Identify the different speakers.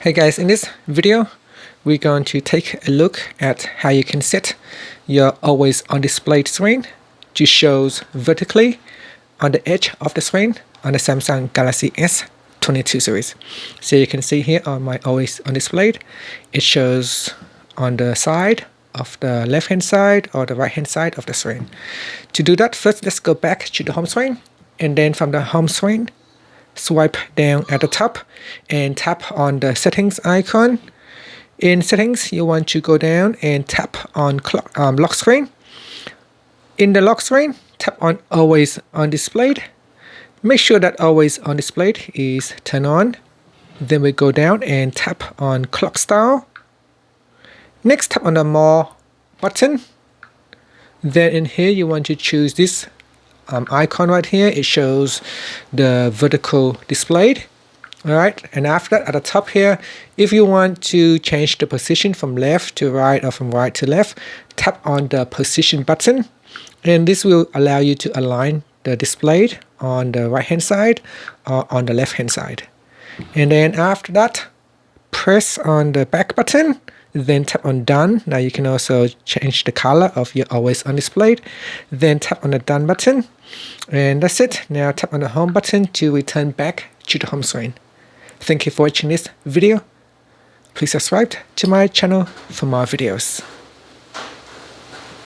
Speaker 1: Hey guys, in this video, we're going to take a look at how you can set your always on display screen to show vertically on the edge of the screen on the Samsung Galaxy S22 series. So you can see here on my always on display, it shows on the side of the left hand side or the right hand side of the screen. To do that, first let's go back to the home screen, and then from the home screen, swipe down at the top and tap on the settings icon. In settings, you want to go down and tap on lock screen. In the lock screen, tap on always on display. Make sure that always on display is turned on. Then we go down and tap on clock style. Next, tap on the more button. Then in here, you want to choose this icon right here. It shows the vertical display. Alright, and after that, at the top here, if you want to change the position from left to right or from right to left, tap on the position button, and this will allow you to align the display on the right hand side or on the left hand side. And then after that, press on the back button, then tap on done. Now you can also change the color of your always on display. Then tap on the done button, and that's it. Now tap on the home button to return back to the home screen. Thank you for watching this video. Please subscribe to my channel for more videos.